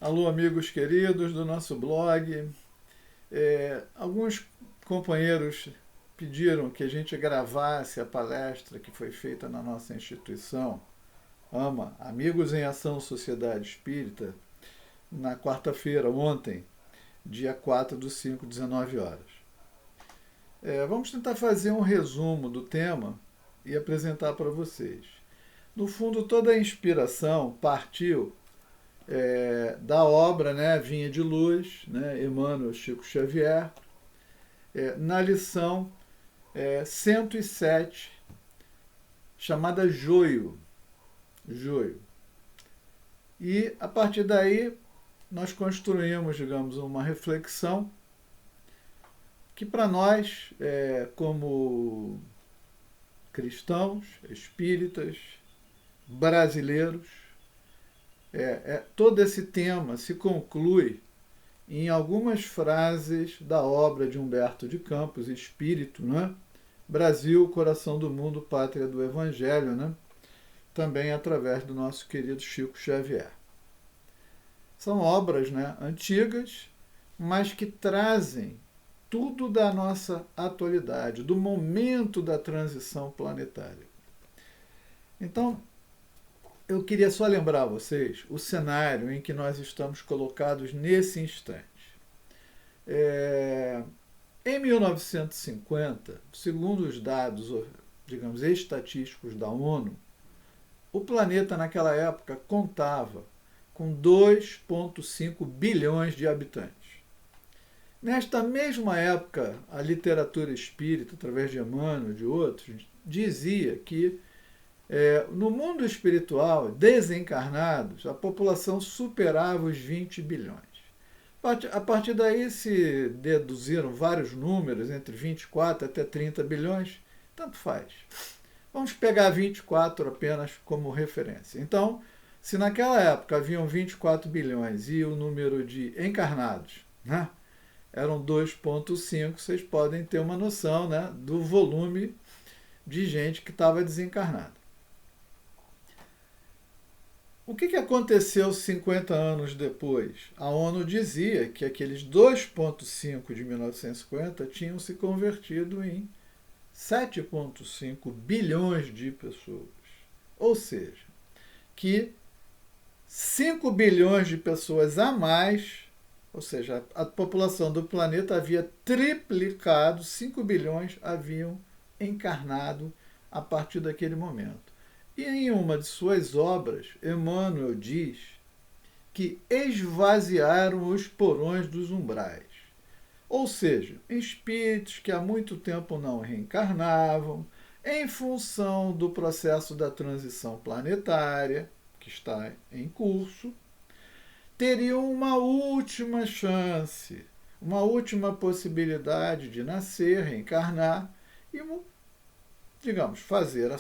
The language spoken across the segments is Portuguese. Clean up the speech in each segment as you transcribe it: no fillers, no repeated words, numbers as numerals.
Alô, amigos queridos do nosso blog. Alguns companheiros pediram que a gente gravasse a palestra que foi feita na nossa instituição, AMA, Amigos em Ação Sociedade Espírita, na quarta-feira, ontem, dia 4/5, 19 horas. Vamos tentar fazer um resumo do tema e apresentar para vocês. No fundo, toda a inspiração partiu da obra, né, Vinha de Luz, né, Emmanuel Chico Xavier, na lição 107, chamada Joio. Joio. E, a partir daí, nós construímos, digamos, uma reflexão que para nós, como cristãos, espíritas, brasileiros, todo esse tema se conclui em algumas frases da obra de Humberto de Campos, Espírito, né? Brasil, coração do mundo, pátria do Evangelho, né? Também através do nosso querido Chico Xavier. São obras, né, antigas, mas que trazem tudo da nossa atualidade, do momento da transição planetária. Então, eu queria só lembrar a vocês o cenário em que nós estamos colocados nesse instante. Em 1950, segundo os dados, digamos, estatísticos da ONU, o planeta naquela época contava com 2,5 bilhões de habitantes. Nesta mesma época, a literatura espírita, através de Emmanuel e de outros, dizia que no mundo espiritual, desencarnados, a população superava os 20 bilhões. A partir daí se deduziram vários números, entre 24 até 30 bilhões, tanto faz. Vamos pegar 24 apenas como referência. Então, se naquela época haviam 24 bilhões e o número de encarnados, né, eram 2,5, vocês podem ter uma noção, né, do volume de gente que estava desencarnada. O que aconteceu 50 anos depois? A ONU dizia que aqueles 2,5 de 1950 tinham se convertido em 7,5 bilhões de pessoas. Ou seja, que 5 bilhões de pessoas a mais, ou seja, a população do planeta havia triplicado, 5 bilhões haviam encarnado a partir daquele momento. E em uma de suas obras, Emmanuel diz que esvaziaram os porões dos umbrais. Ou seja, espíritos que há muito tempo não reencarnavam, em função do processo da transição planetária, que está em curso, teriam uma última chance, uma última possibilidade de nascer, reencarnar e, digamos, fazer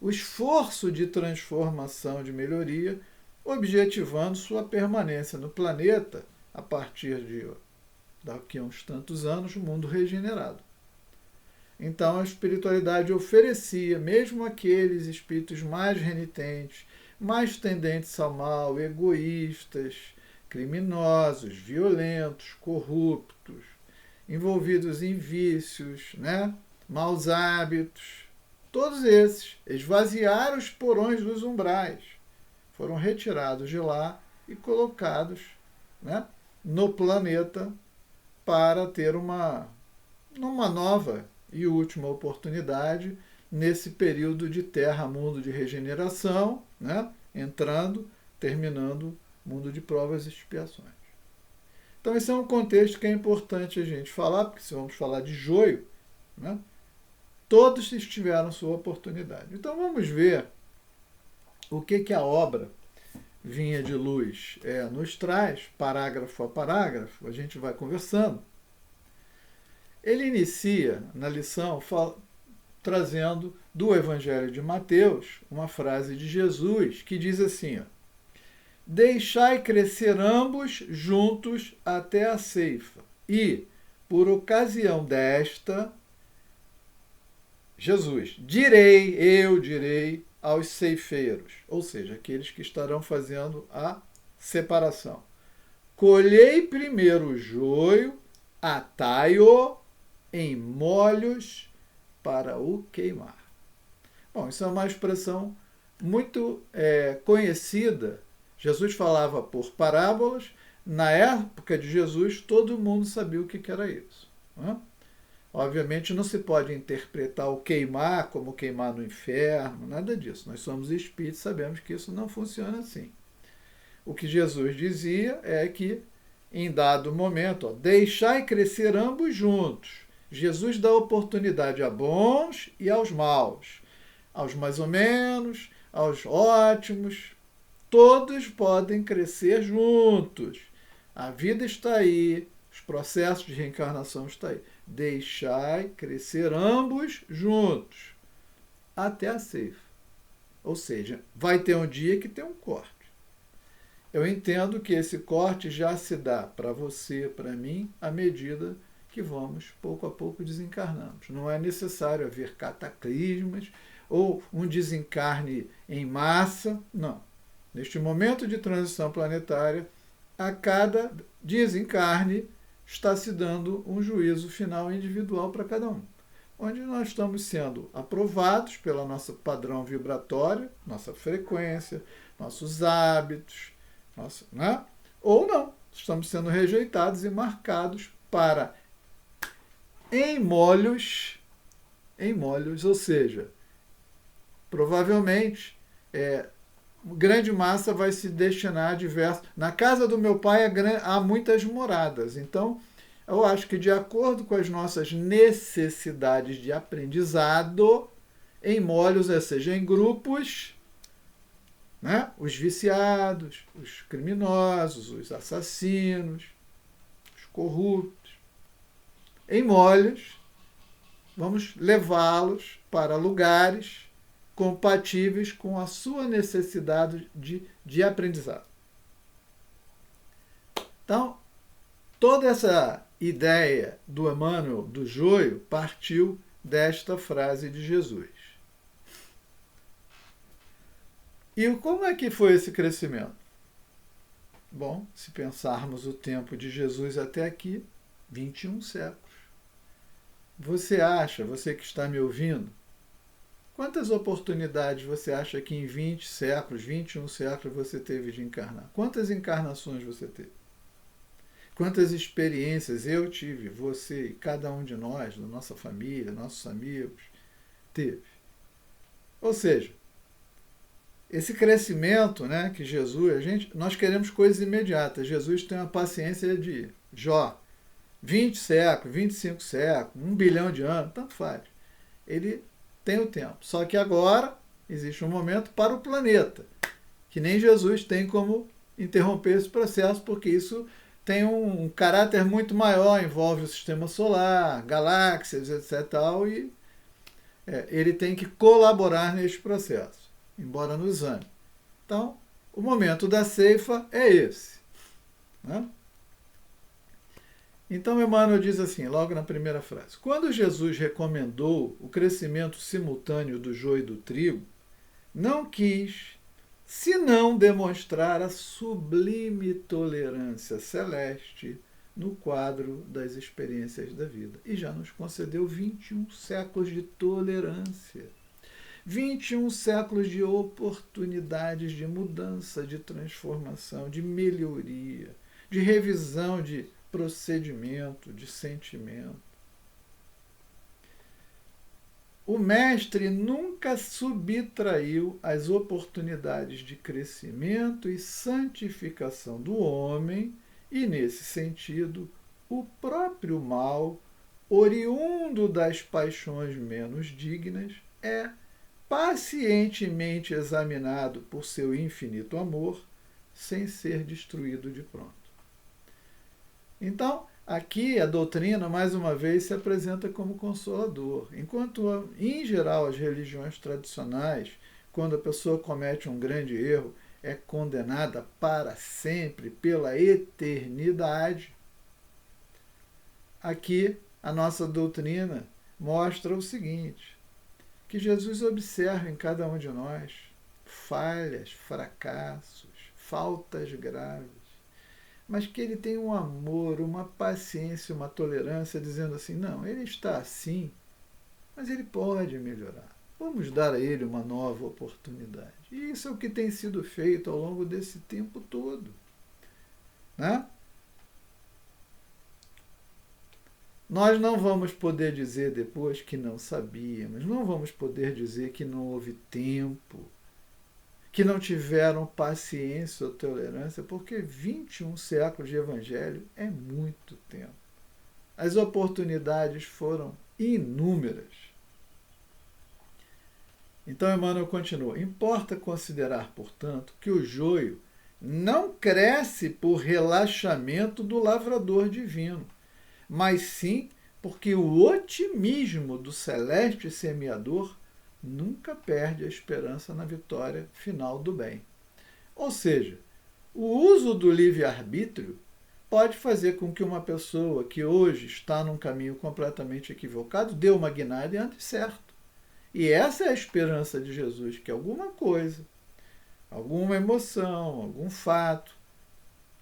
o esforço de transformação, de melhoria, objetivando sua permanência no planeta a partir de daqui a uns tantos anos, o mundo regenerado. Então a espiritualidade oferecia, mesmo aqueles espíritos mais renitentes, mais tendentes ao mal, egoístas, criminosos, violentos, corruptos, envolvidos em vícios, né, maus hábitos, todos esses esvaziaram os porões dos umbrais, foram retirados de lá e colocados, né, no planeta para ter uma nova e última oportunidade nesse período de terra-mundo de regeneração, né, terminando mundo de provas e expiações. Então esse é um contexto que é importante a gente falar, porque se vamos falar de joio, né, todos tiveram sua oportunidade. Então vamos ver o que a obra Vinha de Luz nos traz, parágrafo a parágrafo, a gente vai conversando. Ele inicia na lição trazendo do Evangelho de Mateus uma frase de Jesus que diz assim: deixai crescer ambos juntos até a ceifa, e, por ocasião desta, Jesus, eu direi aos ceifeiros, ou seja, aqueles que estarão fazendo a separação. Colhei primeiro o joio, atai-o em molhos para o queimar. Bom, isso é uma expressão muito conhecida. Jesus falava por parábolas. Na época de Jesus, todo mundo sabia o que era isso. Né? Obviamente, não se pode interpretar o queimar como queimar no inferno, nada disso. Nós somos espíritos, sabemos que isso não funciona assim. O que Jesus dizia é que, em dado momento, deixai crescer ambos juntos. Jesus dá oportunidade a bons e aos maus, aos mais ou menos, aos ótimos. Todos podem crescer juntos. A vida está aí, os processos de reencarnação estão aí. Deixai crescer ambos juntos, até a ceifa. Ou seja, vai ter um dia que tem um corte. Eu entendo que esse corte já se dá para você, para mim, à medida que vamos, pouco a pouco, desencarnando. Não é necessário haver cataclismas ou um desencarne em massa, não. Neste momento de transição planetária, a cada desencarne está se dando um juízo final individual para cada um, onde nós estamos sendo aprovados pelo nosso padrão vibratório, nossa frequência, nossos hábitos, né? Ou não, estamos sendo rejeitados e marcados para em molhos, ou seja, provavelmente grande massa vai se destinar a diversos. Na casa do meu pai há muitas moradas, então eu acho que de acordo com as nossas necessidades de aprendizado, em molhos, ou seja, em grupos, né? Os viciados, os criminosos, os assassinos, os corruptos. Em molhos, vamos levá-los para lugares compatíveis com a sua necessidade de aprendizado. Então, toda essa ideia do Emmanuel do joio partiu desta frase de Jesus. E como é que foi esse crescimento? Bom, se pensarmos o tempo de Jesus até aqui, 21 séculos. Você que está me ouvindo, quantas oportunidades você acha que em 20 séculos, 21 séculos você teve de encarnar? Quantas encarnações você teve? Quantas experiências eu tive, você e cada um de nós, da nossa família, nossos amigos, teve? Ou seja, esse crescimento, né, que Jesus, nós queremos coisas imediatas. Jesus tem uma paciência de Jó, 20 séculos, 25 séculos, 1 bilhão de anos, tanto faz. Ele tem o tempo. Só que agora existe um momento para o planeta, que nem Jesus tem como interromper esse processo, porque isso tem um caráter muito maior, envolve o sistema solar, galáxias, etc. E ele tem que colaborar neste processo, embora nos ame. Então, o momento da ceifa é esse. Né? Então, Emmanuel diz assim, logo na primeira frase: quando Jesus recomendou o crescimento simultâneo do joio e do trigo, não quis senão demonstrar a sublime tolerância celeste no quadro das experiências da vida. E já nos concedeu 21 séculos de tolerância. 21 séculos de oportunidades de mudança, de transformação, de melhoria, de revisão de procedimento, de sentimento. O mestre nunca subtraiu as oportunidades de crescimento e santificação do homem e, nesse sentido, o próprio mal, oriundo das paixões menos dignas, é pacientemente examinado por seu infinito amor, sem ser destruído de pronto. Então, aqui a doutrina, mais uma vez, se apresenta como consolador. Enquanto, em geral, as religiões tradicionais, quando a pessoa comete um grande erro, é condenada para sempre, pela eternidade. Aqui, a nossa doutrina mostra o seguinte, que Jesus observa em cada um de nós falhas, fracassos, faltas graves, mas que ele tem um amor, uma paciência, uma tolerância, dizendo assim, não, ele está assim, mas ele pode melhorar. Vamos dar a ele uma nova oportunidade. E isso é o que tem sido feito ao longo desse tempo todo, né? Nós não vamos poder dizer depois que não sabíamos, não vamos poder dizer que não houve tempo, que não tiveram paciência ou tolerância, porque 21 séculos de evangelho é muito tempo. As oportunidades foram inúmeras. Então Emmanuel continua, importa considerar, portanto, que o joio não cresce por relaxamento do lavrador divino, mas sim porque o otimismo do celeste semeador nunca perde a esperança na vitória final do bem. Ou seja, o uso do livre-arbítrio pode fazer com que uma pessoa que hoje está num caminho completamente equivocado dê uma guinada e ande certo. E essa é a esperança de Jesus, que alguma coisa, alguma emoção, algum fato,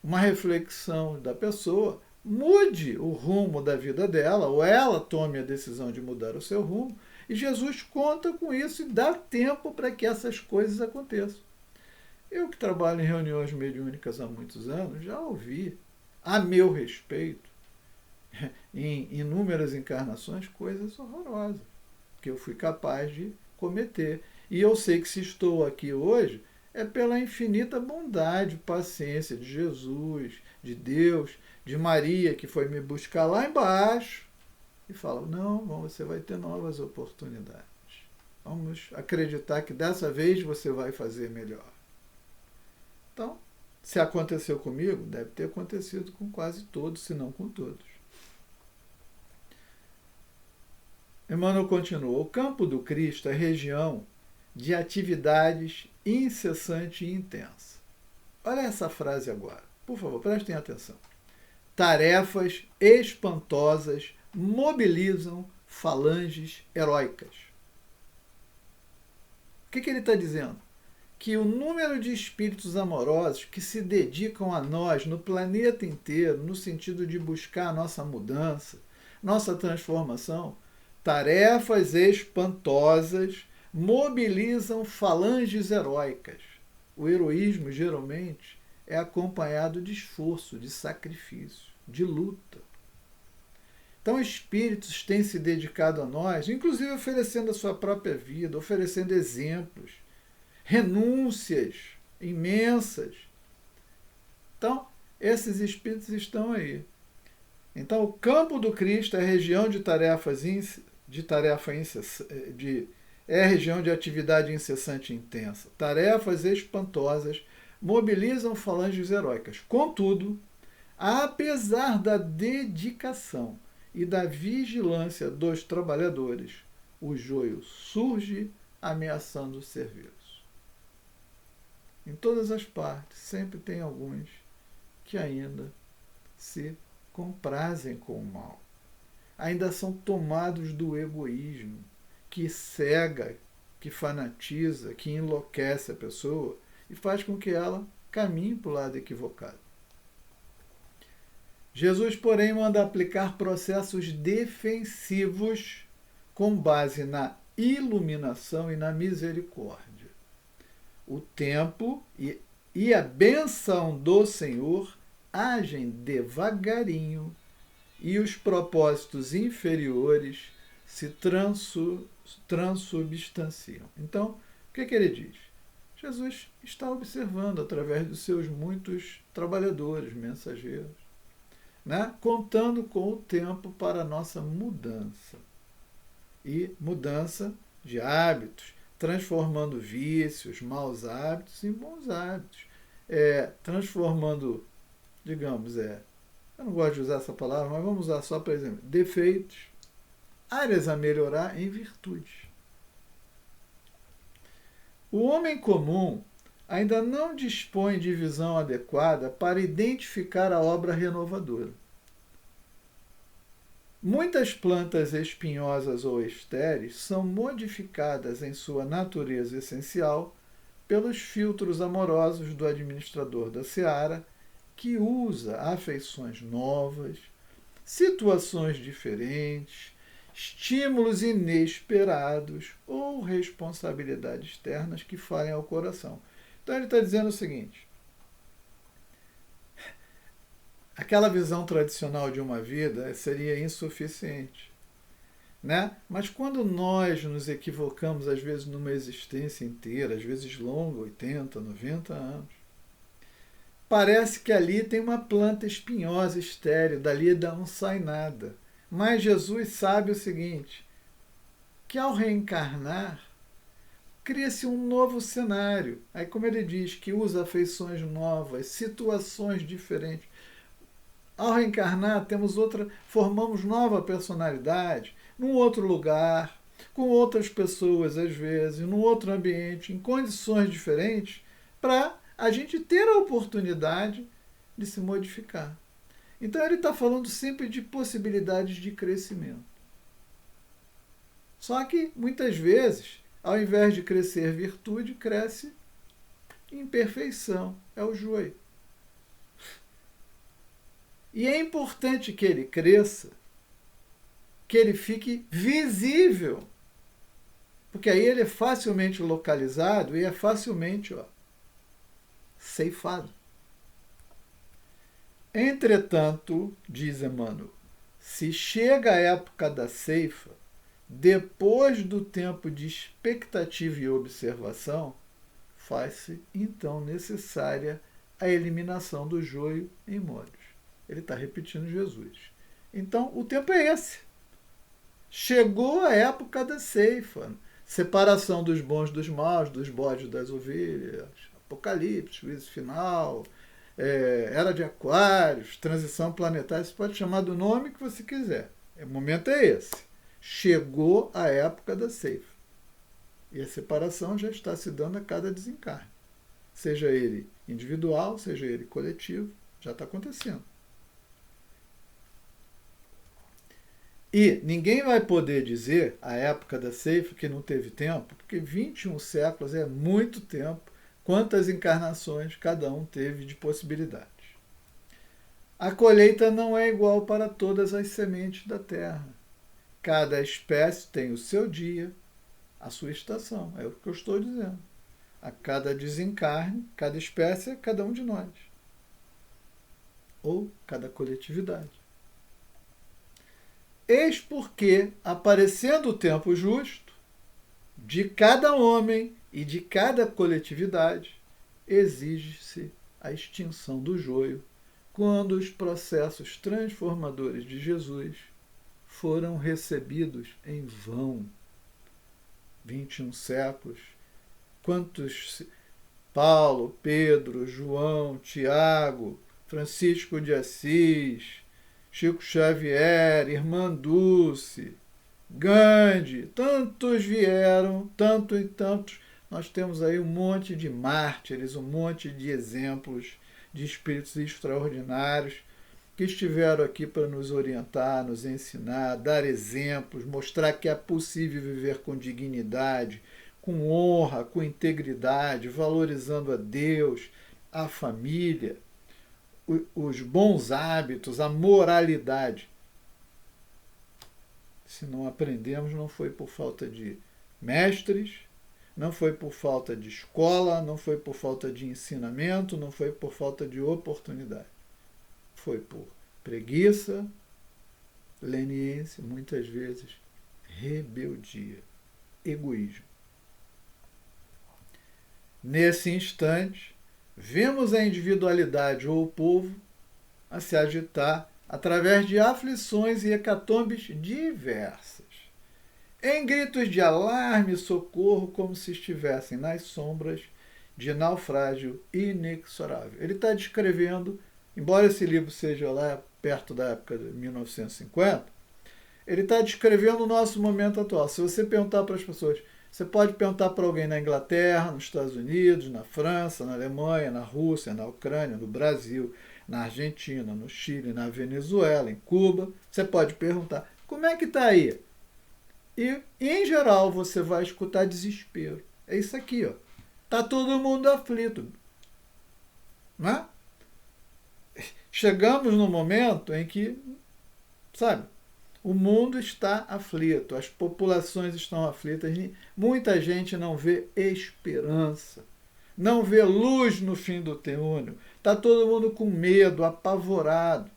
uma reflexão da pessoa mude o rumo da vida dela, ou ela tome a decisão de mudar o seu rumo, e Jesus conta com isso e dá tempo para que essas coisas aconteçam. Eu que trabalho em reuniões mediúnicas há muitos anos, já ouvi, a meu respeito, em inúmeras encarnações, coisas horrorosas, que eu fui capaz de cometer. E eu sei que se estou aqui hoje, é pela infinita bondade, paciência de Jesus, de Deus, de Maria, que foi me buscar lá embaixo e fala, não, você vai ter novas oportunidades. Vamos acreditar que dessa vez você vai fazer melhor. Então, se aconteceu comigo, deve ter acontecido com quase todos, se não com todos. Emmanuel continuou, o campo do Cristo é região de atividades incessante e intensa. Olha essa frase agora. Por favor, prestem atenção. Tarefas espantosas mobilizam falanges heróicas. O que ele está dizendo? Que o número de espíritos amorosos que se dedicam a nós no planeta inteiro, no sentido de buscar a nossa mudança, nossa transformação, tarefas espantosas mobilizam falanges heróicas. O heroísmo, geralmente, é acompanhado de esforço, de sacrifício, de luta. Então, espíritos têm se dedicado a nós, inclusive oferecendo a sua própria vida, oferecendo exemplos, renúncias imensas. Então, esses espíritos estão aí. Então, o campo do Cristo é a região de é a região de atividade incessante e intensa. Tarefas espantosas mobilizam falanges heróicas. Contudo, apesar da dedicação e da vigilância dos trabalhadores, o joio surge ameaçando o serviço. Em todas as partes, sempre tem alguns que ainda se comprazem com o mal. Ainda são tomados do egoísmo, que cega, que fanatiza, que enlouquece a pessoa e faz com que ela caminhe para o lado equivocado. Jesus, porém, manda aplicar processos defensivos com base na iluminação e na misericórdia. O tempo e a bênção do Senhor agem devagarinho e os propósitos inferiores se transubstanciam. Então, o que ele diz? Jesus está observando através dos seus muitos trabalhadores, mensageiros, né? Contando com o tempo para a nossa mudança. E mudança de hábitos, transformando vícios, maus hábitos em bons hábitos. Transformando, digamos, eu não gosto de usar essa palavra, mas vamos usar só, por exemplo, defeitos, áreas a melhorar em virtudes. O homem comum ainda não dispõe de visão adequada para identificar a obra renovadora. Muitas plantas espinhosas ou estéreis são modificadas em sua natureza essencial pelos filtros amorosos do administrador da seara, que usa afeições novas, situações diferentes, estímulos inesperados ou responsabilidades externas que falem ao coração. Então ele está dizendo o seguinte: aquela visão tradicional de uma vida seria insuficiente, né? Mas quando nós nos equivocamos, às vezes numa existência inteira, às vezes longa, 80, 90 anos, parece que ali tem uma planta espinhosa, estéril, dali não sai nada. Mas Jesus sabe o seguinte, que ao reencarnar, cria-se um novo cenário. Aí, como ele diz, que usa afeições novas, situações diferentes. Ao reencarnar, formamos nova personalidade, num outro lugar, com outras pessoas, às vezes, num outro ambiente, em condições diferentes, para a gente ter a oportunidade de se modificar. Então ele está falando sempre de possibilidades de crescimento. Só que, muitas vezes, ao invés de crescer virtude, cresce imperfeição. É o joio. E é importante que ele cresça, que ele fique visível. Porque aí ele é facilmente localizado e é facilmente ceifado. Entretanto, diz Emmanuel, se chega a época da ceifa, depois do tempo de expectativa e observação, faz-se então necessária a eliminação do joio em molhos. Ele está repetindo Jesus. Então, o tempo é esse. Chegou a época da ceifa, separação dos bons dos maus, dos bodes das ovelhas, apocalipse, juízo final, era de Aquários, transição planetária, você pode chamar do nome que você quiser. O momento é esse. Chegou a época da ceifa. E a separação já está se dando a cada desencarne. Seja ele individual, seja ele coletivo, já está acontecendo. E ninguém vai poder dizer a época da ceifa que não teve tempo, porque 21 séculos é muito tempo, quantas encarnações cada um teve de possibilidades. A colheita não é igual para todas as sementes da terra. Cada espécie tem o seu dia, a sua estação. É o que eu estou dizendo. A cada desencarne, cada espécie é cada um de nós. Ou cada coletividade. Eis porque, aparecendo o tempo justo, de cada homem e de cada coletividade, exige-se a extinção do joio, quando os processos transformadores de Jesus foram recebidos em vão. 21 séculos. Quantos Paulo, Pedro, João, Tiago, Francisco de Assis, Chico Xavier, Irmã Dulce, Gandhi, tantos vieram, tanto e tantos. Nós temos aí um monte de mártires, um monte de exemplos de espíritos extraordinários que estiveram aqui para nos orientar, nos ensinar, dar exemplos, mostrar que é possível viver com dignidade, com honra, com integridade, valorizando a Deus, a família, os bons hábitos, a moralidade. Se não aprendemos, não foi por falta de mestres, não foi por falta de escola, não foi por falta de ensinamento, não foi por falta de oportunidade. Foi por preguiça, leniência, muitas vezes rebeldia, egoísmo. Nesse instante, vemos a individualidade ou o povo a se agitar através de aflições e hecatombes diversas, em gritos de alarme e socorro, como se estivessem nas sombras de naufrágio inexorável. Ele está descrevendo, embora esse livro seja lá perto da época de 1950, ele está descrevendo o nosso momento atual. Se você perguntar para as pessoas, você pode perguntar para alguém na Inglaterra, nos Estados Unidos, na França, na Alemanha, na Rússia, na Ucrânia, no Brasil, na Argentina, no Chile, na Venezuela, em Cuba. Você pode perguntar, como é que está aí? E, em geral, você vai escutar desespero. É isso aqui, ó. Está todo mundo aflito. Não é? Chegamos no momento em que, sabe, o mundo está aflito, as populações estão aflitas, muita gente não vê esperança, não vê luz no fim do túnel, está todo mundo com medo, apavorado,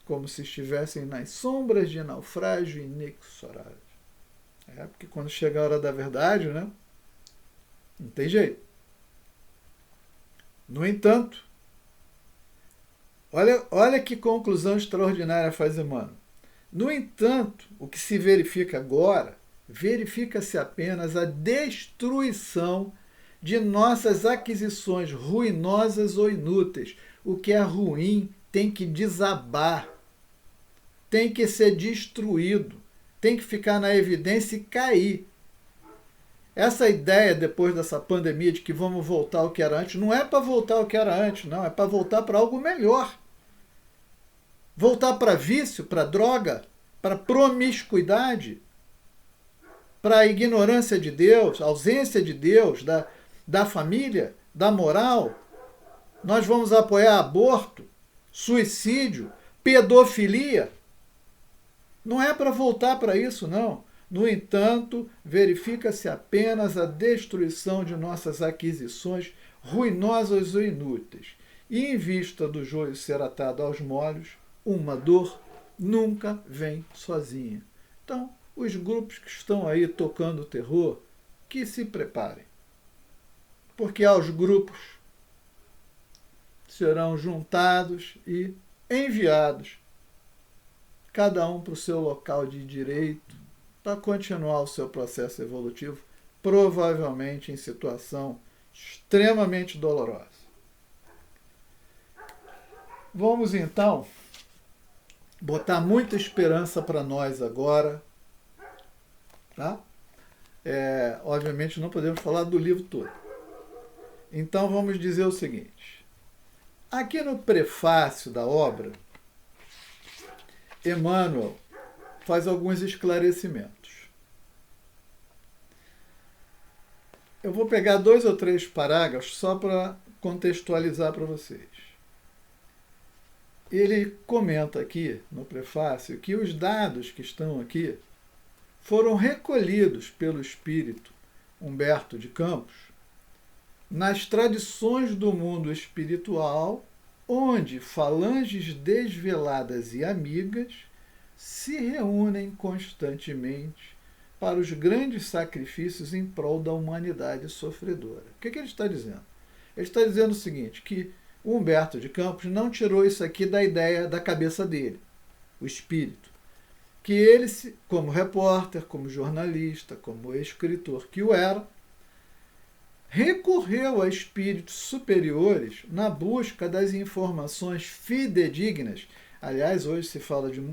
como se estivessem nas sombras de naufrágio inexorável. Porque quando chega a hora da verdade, né, não tem jeito. No entanto, olha que conclusão extraordinária faz Emmanuel. No entanto, o que se verifica agora, verifica-se apenas a destruição de nossas aquisições ruinosas ou inúteis. O que é ruim tem que desabar, tem que ser destruído, tem que ficar na evidência e cair. Essa ideia, depois dessa pandemia, de que vamos voltar ao que era antes, não é para voltar ao que era antes, não, é para voltar para algo melhor. Voltar para vício, para droga, para promiscuidade, para a ignorância de Deus, ausência de Deus, da família, da moral. Nós vamos apoiar aborto, suicídio, pedofilia. Não é para voltar para isso, não. No entanto, verifica-se apenas a destruição de nossas aquisições ruinosas ou inúteis. E em vista do joio ser atado aos molhos, uma dor nunca vem sozinha. Então, os grupos que estão aí tocando terror, que se preparem. Porque aos grupos serão juntados e enviados, cada um para o seu local de direito, para continuar o seu processo evolutivo, provavelmente em situação extremamente dolorosa. Vamos então botar muita esperança para nós agora, tá? Obviamente não podemos falar do livro todo. Então vamos dizer o seguinte. Aqui no prefácio da obra, Emmanuel faz alguns esclarecimentos. Eu vou pegar 2 ou 3 parágrafos só para contextualizar para vocês. Ele comenta aqui no prefácio que os dados que estão aqui foram recolhidos pelo espírito Humberto de Campos nas tradições do mundo espiritual, onde falanges desveladas e amigas se reúnem constantemente para os grandes sacrifícios em prol da humanidade sofredora. O que ele está dizendo? Ele está dizendo o seguinte, que o Humberto de Campos não tirou isso aqui da ideia da cabeça dele, o espírito. Que ele, como repórter, como jornalista, como escritor que o era, recorreu a espíritos superiores na busca das informações fidedignas. Aliás, hoje se fala de...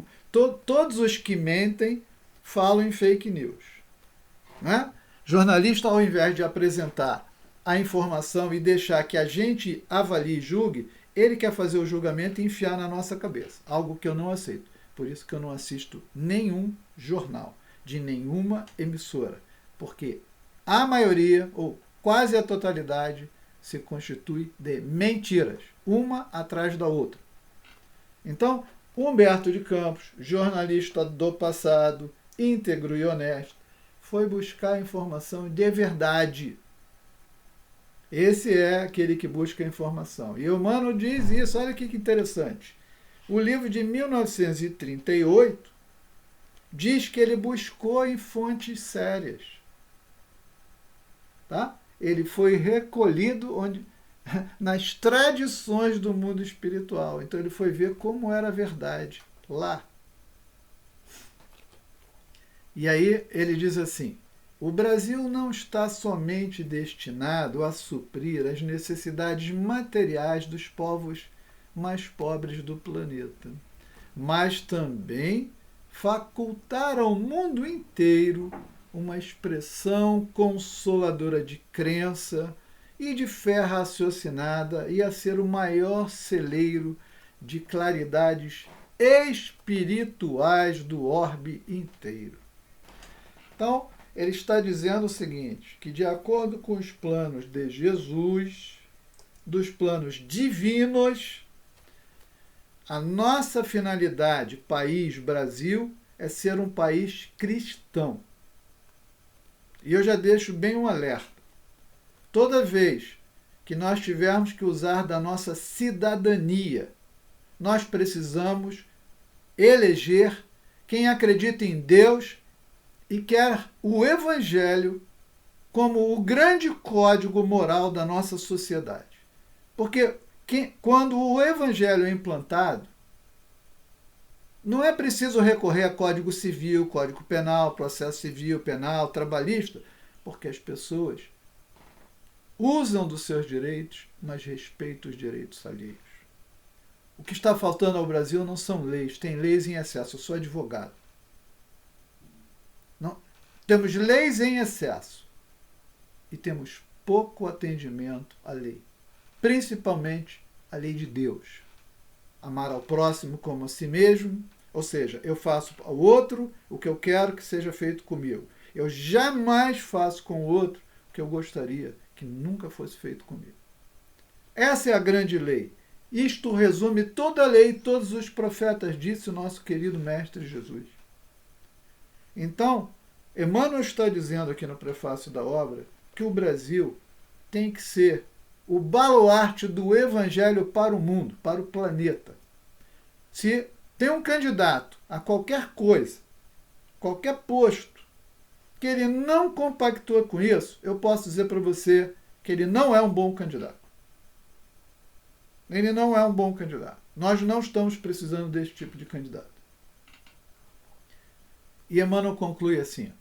Todos os que mentem falam em fake news. Né? Jornalista, ao invés de apresentar a informação e deixar que a gente avalie e julgue, ele quer fazer o julgamento e enfiar na nossa cabeça. Algo que eu não aceito. Por isso que eu não assisto nenhum jornal, de nenhuma emissora. Porque a maioria, ou quase a totalidade, se constitui de mentiras, uma atrás da outra. Então, Humberto de Campos, jornalista do passado, íntegro e honesto, foi buscar informação de verdade. Esse é aquele que busca informação. E Emmanuel diz isso, olha que interessante. O livro de 1938 diz que ele buscou em fontes sérias. Tá? Ele foi recolhido nas tradições do mundo espiritual. Então ele foi ver como era a verdade lá. E aí ele diz assim: o Brasil não está somente destinado a suprir as necessidades materiais dos povos mais pobres do planeta, mas também facultar ao mundo inteiro uma expressão consoladora de crença e de fé raciocinada e a ser o maior celeiro de claridades espirituais do orbe inteiro. Então, ele está dizendo o seguinte, que de acordo com os planos de Jesus, dos planos divinos, a nossa finalidade, país, Brasil, é ser um país cristão. E eu já deixo bem um alerta. Toda vez que nós tivermos que usar da nossa cidadania, nós precisamos eleger quem acredita em Deus e quer o Evangelho como o grande código moral da nossa sociedade. Porque quando o Evangelho é implantado, não é preciso recorrer a Código Civil, Código Penal, Processo Civil, Penal, Trabalhista, porque as pessoas usam dos seus direitos, mas respeitam os direitos alheios. O que está faltando ao Brasil não são leis, tem leis em excesso. Eu sou advogado. Não, temos leis em excesso e temos pouco atendimento à lei, principalmente a lei de Deus. Amar ao próximo como a si mesmo, ou seja, eu faço ao outro o que eu quero que seja feito comigo. Eu jamais faço com o outro o que eu gostaria que nunca fosse feito comigo. Essa é a grande lei. Isto resume toda a lei, todos os profetas, disse o nosso querido Mestre Jesus. Então, Emmanuel está dizendo aqui no prefácio da obra que o Brasil tem que ser o baluarte do Evangelho para o mundo, para o planeta. Se tem um candidato a qualquer coisa, qualquer posto, que ele não compactua com isso, eu posso dizer para você que ele não é um bom candidato. Ele não é um bom candidato. Nós não estamos precisando desse tipo de candidato. E Emmanuel conclui assim: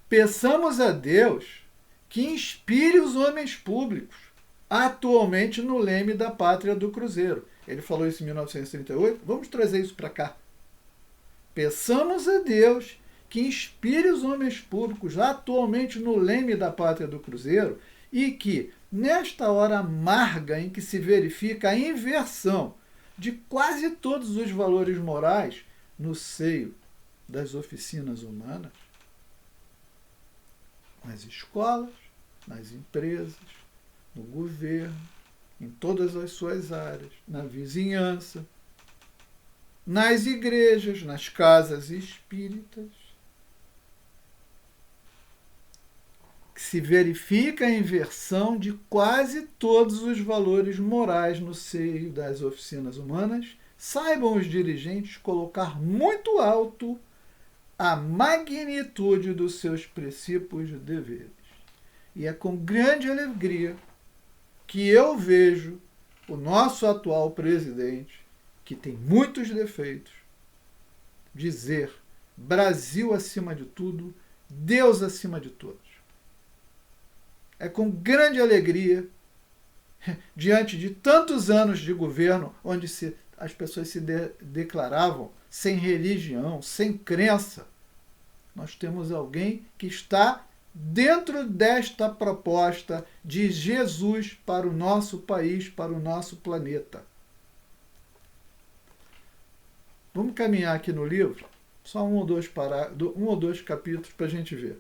peçamos a Deus que inspire os homens públicos, atualmente no leme da Pátria do Cruzeiro. Ele falou isso em 1938, vamos trazer isso para cá. Peçamos a Deus que inspire os homens públicos, atualmente no leme da Pátria do Cruzeiro, e que, nesta hora amarga em que se verifica a inversão de quase todos os valores morais no seio das oficinas humanas, nas escolas, nas empresas, no governo, em todas as suas áreas, na vizinhança, nas igrejas, nas casas espíritas, que se verifica a inversão de quase todos os valores morais no seio das oficinas humanas, saibam os dirigentes colocar muito alto a magnitude dos seus princípios e deveres. E é com grande alegria que eu vejo o nosso atual presidente, que tem muitos defeitos, dizer Brasil acima de tudo, Deus acima de todos. É com grande alegria, diante de tantos anos de governo, onde as pessoas se declaravam sem religião, sem crença, nós temos alguém que está dentro desta proposta de Jesus para o nosso país, para o nosso planeta. Vamos caminhar aqui no livro, só um ou dois capítulos para a gente ver.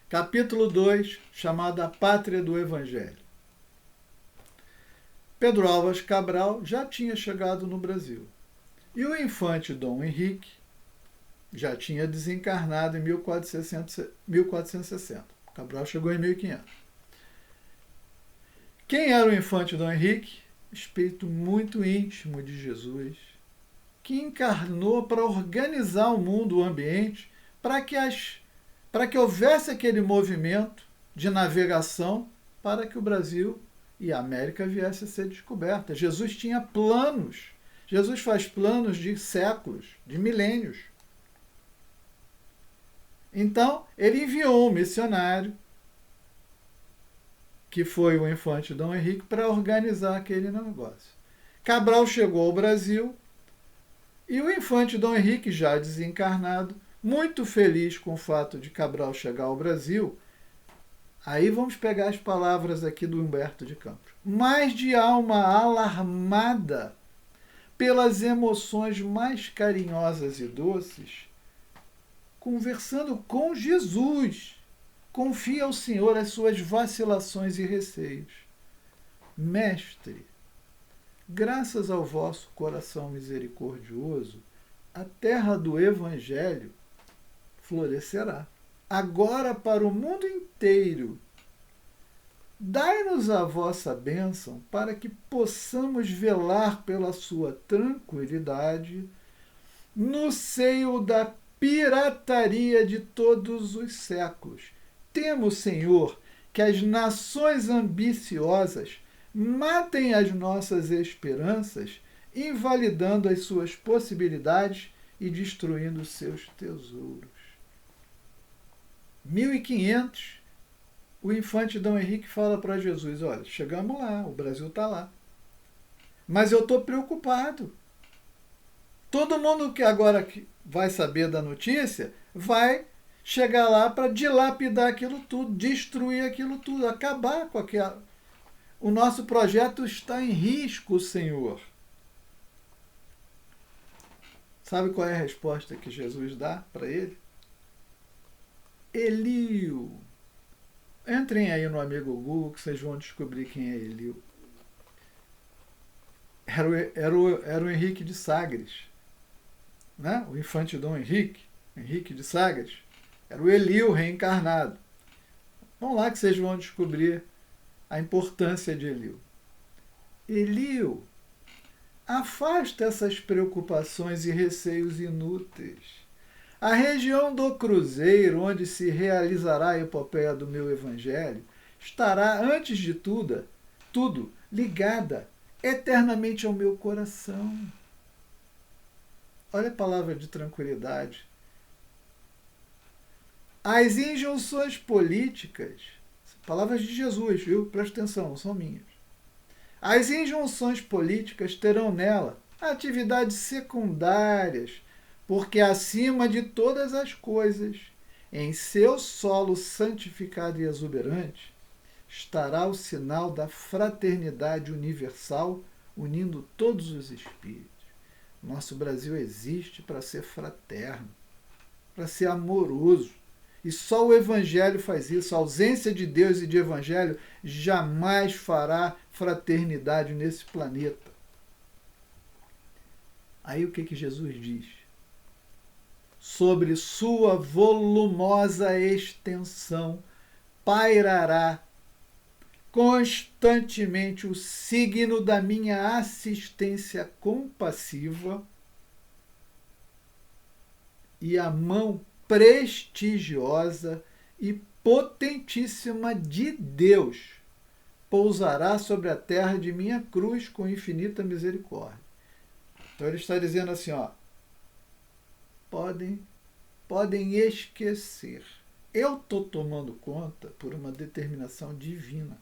Capítulo 2, chamado A Pátria do Evangelho. Pedro Álvares Cabral já tinha chegado no Brasil. E o infante Dom Henrique já tinha desencarnado em 1460. Cabral chegou em 1500. Quem era o infante Dom Henrique? Espírito muito íntimo de Jesus, que encarnou para organizar o mundo, o ambiente, para que houvesse aquele movimento de navegação para que o Brasil e a América viesse a ser descoberta. Jesus tinha planos. Jesus faz planos de séculos, de milênios. Então, ele enviou um missionário, que foi o infante Dom Henrique, para organizar aquele negócio. Cabral chegou ao Brasil e o infante Dom Henrique, já desencarnado, muito feliz com o fato de Cabral chegar ao Brasil, aí vamos pegar as palavras aqui do Humberto de Campos, mas de alma alarmada pelas emoções mais carinhosas e doces, conversando com Jesus. Confia ao Senhor as suas vacilações e receios. Mestre, graças ao vosso coração misericordioso, a terra do Evangelho florescerá. Agora para o mundo inteiro, dai-nos a vossa bênção para que possamos velar pela sua tranquilidade no seio da pirataria de todos os séculos. Temo, Senhor, que as nações ambiciosas matem as nossas esperanças, invalidando as suas possibilidades e destruindo os seus tesouros. 1500, o infante Dom Henrique fala para Jesus, olha, chegamos lá, o Brasil está lá. Mas eu estou preocupado. Todo mundo que agora vai saber da notícia vai chegar lá para dilapidar aquilo tudo, destruir aquilo tudo, acabar com aquela... O nosso projeto está em risco, Senhor. Sabe qual é a resposta que Jesus dá para ele? Elio. Entrem aí no amigo Google que vocês vão descobrir quem é Elio. Era o Henrique de Sagres, né? O infante Dom Henrique de Sagres. Era o Elio reencarnado. Vão lá que vocês vão descobrir a importância de Elio. Elio, afasta essas preocupações e receios inúteis. A região do Cruzeiro, onde se realizará a epopeia do meu Evangelho, estará, antes de tudo, ligada eternamente ao meu coração. Olha a palavra de tranquilidade. As injunções políticas, palavras de Jesus, viu? Presta atenção, não são minhas. As injunções políticas terão nela atividades secundárias, porque acima de todas as coisas, em seu solo santificado e exuberante, estará o sinal da fraternidade universal, unindo todos os espíritos. Nosso Brasil existe para ser fraterno, para ser amoroso. E só o Evangelho faz isso. A ausência de Deus e de Evangelho jamais fará fraternidade nesse planeta. Aí o que Jesus diz? Sobre sua volumosa extensão pairará constantemente o signo da minha assistência compassiva e a mão prestigiosa e potentíssima de Deus pousará sobre a terra de minha cruz com infinita misericórdia. Então ele está dizendo assim, ó, podem esquecer. Eu estou tomando conta por uma determinação divina.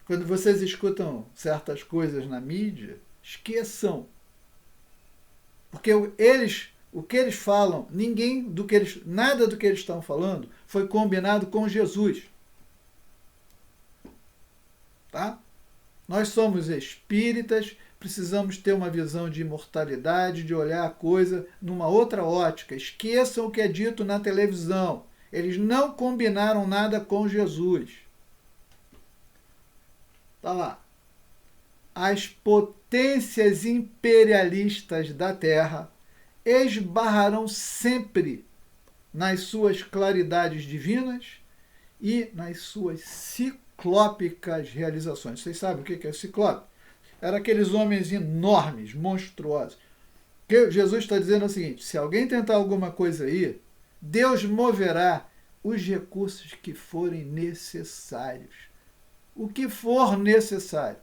Quando vocês escutam certas coisas na mídia, esqueçam. Porque o que eles falam, nada do que eles estão falando foi combinado com Jesus. Tá? Nós somos espíritas, precisamos ter uma visão de imortalidade, de olhar a coisa numa outra ótica. Esqueçam o que é dito na televisão. Eles não combinaram nada com Jesus. Tá lá. As potências imperialistas da Terra esbarrarão sempre nas suas claridades divinas e nas suas ciclópicas realizações. Vocês sabem o que é ciclópico? Eram aqueles homens enormes, monstruosos. Que Jesus está dizendo o seguinte, se alguém tentar alguma coisa aí, Deus moverá os recursos que forem necessários. O que for necessário.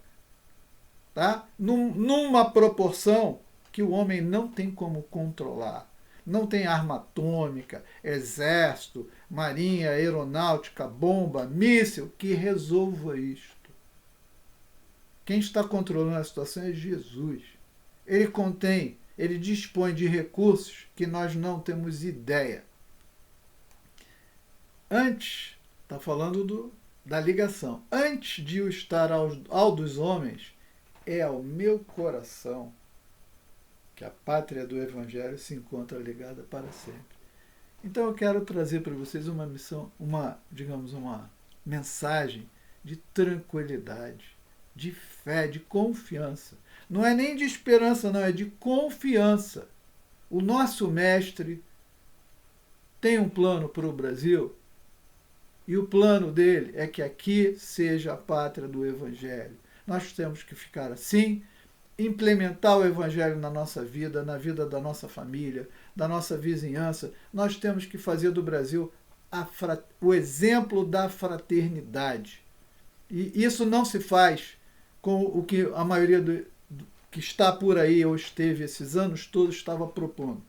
Tá? Numa proporção que o homem não tem como controlar. Não tem arma atômica, exército, marinha, aeronáutica, bomba, míssil que resolva isto. Quem está controlando a situação é Jesus. Ele dispõe de recursos que nós não temos ideia. Antes, está falando da ligação. Antes de o estar ao dos homens, é ao meu coração. que a pátria do Evangelho se encontra ligada para sempre. Então eu quero trazer para vocês uma missão, digamos, uma mensagem de tranquilidade, de fé, de confiança. Não é nem de esperança, não, é de confiança. O nosso mestre tem um plano para o Brasil, e o plano dele é que aqui seja a pátria do Evangelho. Nós temos que ficar assim, implementar o Evangelho na nossa vida, na vida da nossa família, da nossa vizinhança. Nós temos que fazer do Brasil o exemplo da fraternidade. E isso não se faz com o que a maioria que está por aí ou esteve esses anos todos estava propondo.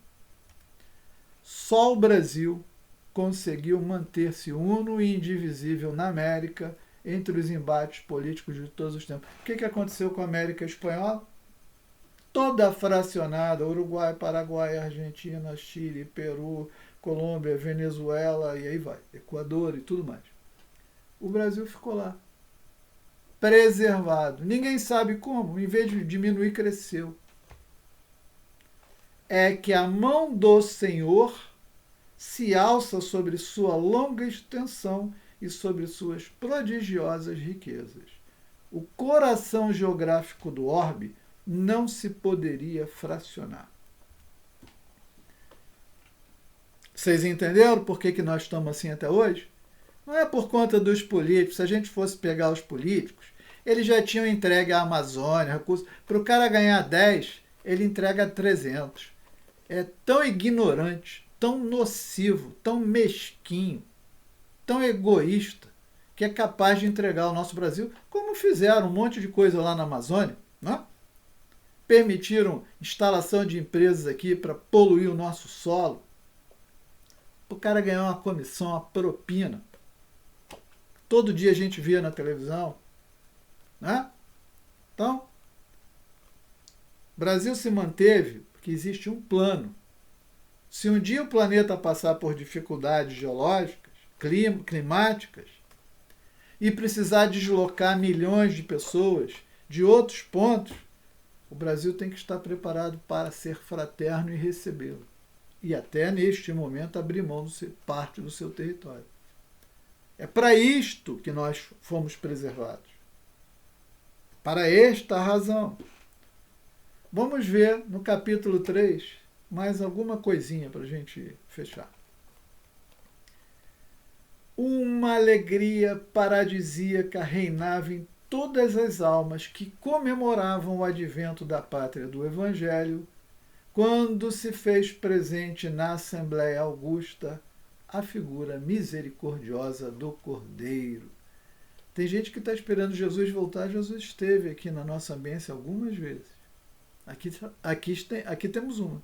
Só o Brasil conseguiu manter-se uno e indivisível na América entre os embates políticos de todos os tempos. O que aconteceu com a América Espanhola? Toda fracionada, Uruguai, Paraguai, Argentina, Chile, Peru, Colômbia, Venezuela, e aí vai, Equador e tudo mais. O Brasil ficou lá, preservado. Ninguém sabe como, em vez de diminuir, cresceu. É que a mão do Senhor se alça sobre sua longa extensão e sobre suas prodigiosas riquezas. O coração geográfico do orbe não se poderia fracionar. Vocês entenderam por que nós estamos assim até hoje? Não é por conta dos políticos. Se a gente fosse pegar os políticos, eles já tinham entregue a Amazônia, recursos. Para o cara ganhar 10, ele entrega 300. É tão ignorante, tão nocivo, tão mesquinho, tão egoísta, que é capaz de entregar ao nosso Brasil, como fizeram um monte de coisa lá na Amazônia, não? Permitiram instalação de empresas aqui para poluir o nosso solo. O cara ganhar uma comissão, uma propina. Todo dia a gente via na televisão, né? Então, o Brasil se manteve porque existe um plano. Se um dia o planeta passar por dificuldades geológicas, climáticas, e precisar deslocar milhões de pessoas de outros pontos, o Brasil tem que estar preparado para ser fraterno e recebê-lo. E até neste momento abrir mão de parte do seu território. É para isto que nós fomos preservados. Para esta razão. Vamos ver no capítulo 3 mais alguma coisinha para a gente fechar. Uma alegria paradisíaca reinava em todas as almas que comemoravam o advento da pátria do Evangelho, quando se fez presente na Assembleia Augusta a figura misericordiosa do Cordeiro. Tem gente que está esperando Jesus voltar. Jesus esteve aqui na nossa ambiência algumas vezes. Aqui temos uma.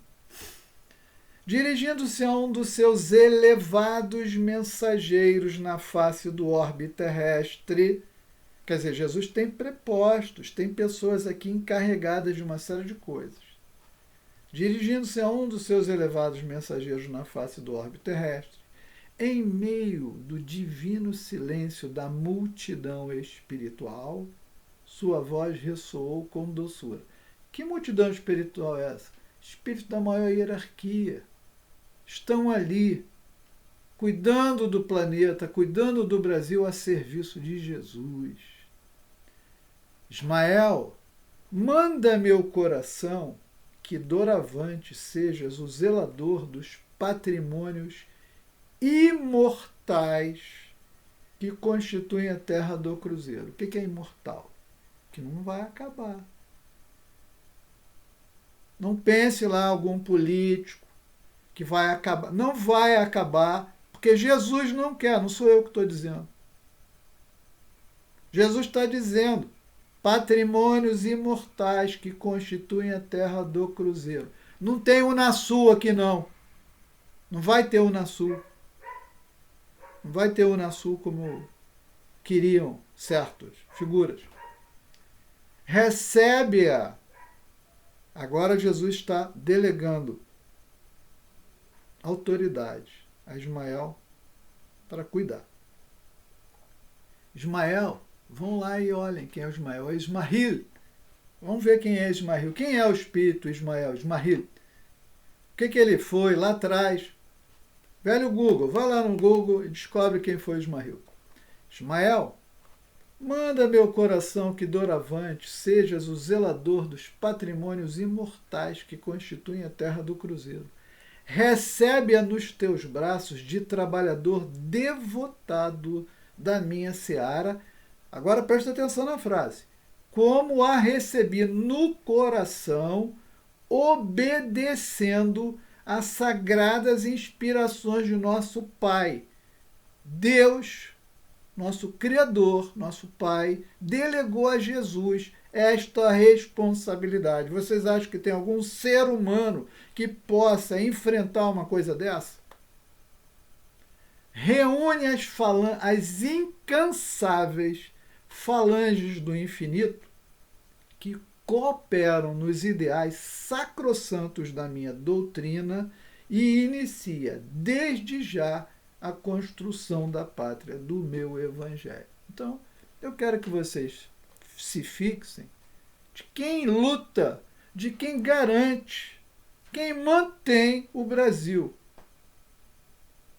Dirigindo-se a um dos seus elevados mensageiros na face do orbe terrestre, quer dizer, Jesus tem prepostos, tem pessoas aqui encarregadas de uma série de coisas. Dirigindo-se a um dos seus elevados mensageiros na face do orbe terrestre, em meio do divino silêncio da multidão espiritual, sua voz ressoou com doçura. Que multidão espiritual é essa? Espíritos da maior hierarquia. Estão ali, cuidando do planeta, cuidando do Brasil a serviço de Jesus. Ismael, manda meu coração que doravante sejas o zelador dos patrimônios imortais que constituem a terra do cruzeiro. O que é imortal? Que não vai acabar. Não pense lá algum político que vai acabar. Não vai acabar, porque Jesus não quer, não sou eu que estou dizendo. Jesus está dizendo patrimônios imortais que constituem a terra do cruzeiro. Não tem Unasul aqui, não. Não vai ter Unasul. Não vai ter Unasul como queriam certas figuras. Recebe-a. Agora Jesus está delegando autoridade a Ismael para cuidar. Ismael, vão lá e olhem quem é o Ismael. É Ismail. Vamos ver quem é Ismael. Quem é o espírito Ismael? Ismael. O que ele foi lá atrás? Velho Google, vai lá no Google e descobre quem foi Ismael. Ismael, manda meu coração que doravante sejas o zelador dos patrimônios imortais que constituem a terra do cruzeiro. Recebe-a nos teus braços de trabalhador devotado da minha seara. Agora presta atenção na frase. Como a recebi no coração, obedecendo às sagradas inspirações de nosso Pai. Deus, nosso Criador, nosso Pai, delegou a Jesus esta responsabilidade. Vocês acham que tem algum ser humano que possa enfrentar uma coisa dessa? Reúne as incansáveis falanges do infinito que cooperam nos ideais sacrossantos da minha doutrina e inicia, desde já, a construção da pátria do meu evangelho. Então, eu quero que vocês se fixem de quem luta, de quem garante, quem mantém o Brasil.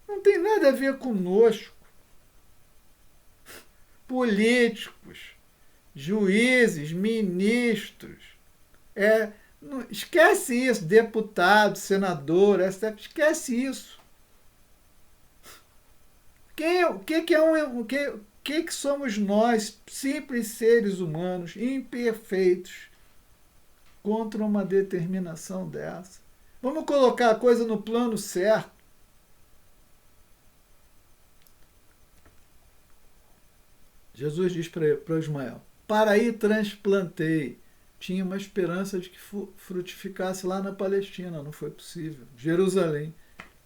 Não tem nada a ver conosco. Políticos, juízes, ministros, esquece isso, deputado, senador, esquece isso. O que somos nós, simples seres humanos, imperfeitos, contra uma determinação dessa? Vamos colocar a coisa no plano certo. Jesus diz para Ismael, para aí transplantei. Tinha uma esperança de que frutificasse lá na Palestina, não foi possível. Jerusalém.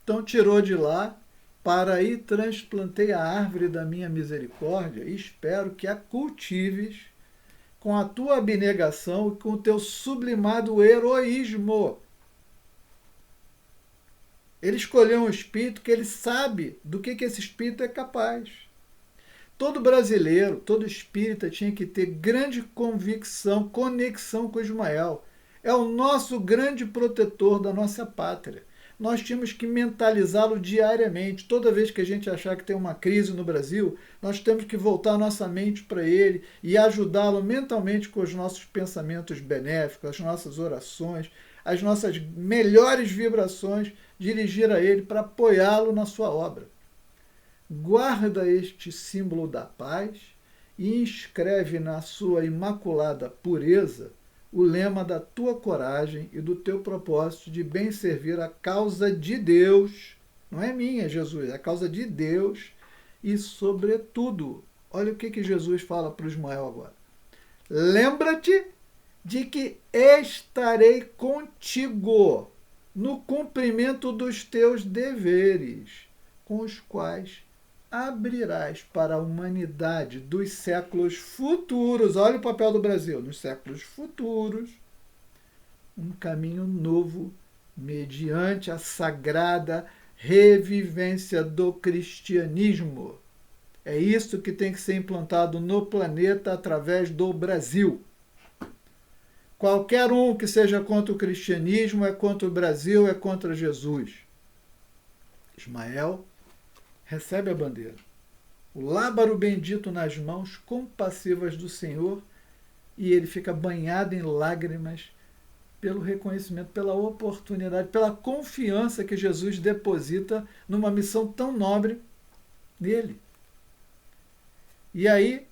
Então tirou de lá, para aí transplantei a árvore da minha misericórdia e espero que a cultives com a tua abnegação e com o teu sublimado heroísmo. Ele escolheu um espírito que ele sabe do que esse espírito é capaz. Todo brasileiro, todo espírita tinha que ter grande convicção, conexão com Ismael. É o nosso grande protetor da nossa pátria. Nós temos que mentalizá-lo diariamente. Toda vez que a gente achar que tem uma crise no Brasil, nós temos que voltar a nossa mente para ele e ajudá-lo mentalmente com os nossos pensamentos benéficos, as nossas orações, as nossas melhores vibrações, dirigir a ele para apoiá-lo na sua obra. Guarda este símbolo da paz e inscreve na sua imaculada pureza o lema da tua coragem e do teu propósito de bem servir a causa de Deus. Não é minha, Jesus, é a causa de Deus e, sobretudo, olha o que Jesus fala para o Ismael agora. Lembra-te de que estarei contigo no cumprimento dos teus deveres, com os quais abrirás para a humanidade dos séculos futuros, olha o papel do Brasil, nos séculos futuros, um caminho novo mediante a sagrada revivência do cristianismo. É isso que tem que ser implantado no planeta através do Brasil. Qualquer um que seja contra o cristianismo é contra o Brasil, é contra Jesus. Ismael recebe a bandeira, o lábaro bendito nas mãos compassivas do Senhor, e ele fica banhado em lágrimas pelo reconhecimento, pela oportunidade, pela confiança que Jesus deposita numa missão tão nobre nele. E aí,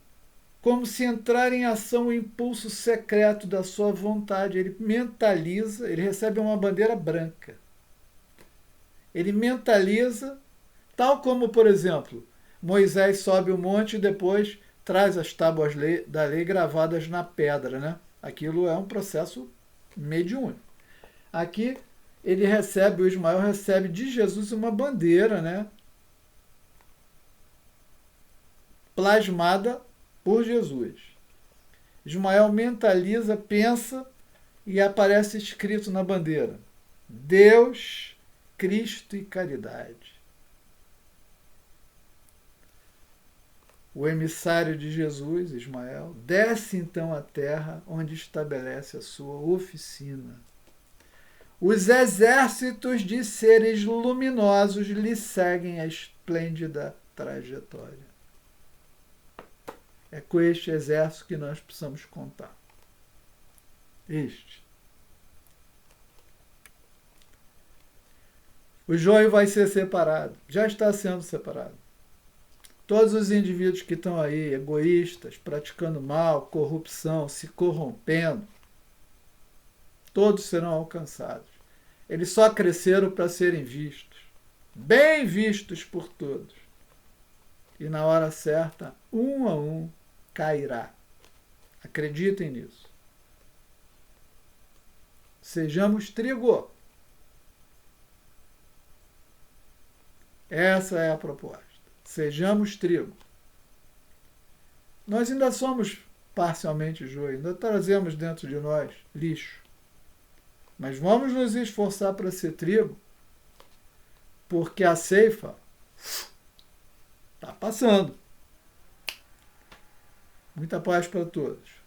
como se entrar em ação o impulso secreto da sua vontade, ele mentaliza, ele recebe uma bandeira branca. Ele mentaliza, tal como, por exemplo, Moisés sobe o monte e depois traz as tábuas da lei gravadas na pedra, né? Aquilo é um processo mediúnico. Aqui ele recebe, o Ismael recebe de Jesus uma bandeira, né? Plasmada por Jesus. Ismael mentaliza, pensa e aparece escrito na bandeira: Deus, Cristo e caridade. o emissário de Jesus, Ismael, desce então à terra onde estabelece a sua oficina. Os exércitos de seres luminosos lhe seguem a esplêndida trajetória. É com este exército que nós precisamos contar. Este. O joio vai ser separado. Já está sendo separado. Todos os indivíduos que estão aí, egoístas, praticando mal, corrupção, se corrompendo, todos serão alcançados. Eles só cresceram para serem vistos. Bem vistos por todos. E na hora certa, um a um, cairá. Acreditem nisso. Sejamos trigo. Essa é a proposta. Sejamos trigo. Nós ainda somos parcialmente joio, ainda trazemos dentro de nós lixo. Mas vamos nos esforçar para ser trigo, porque a ceifa está passando. Muita paz para todos.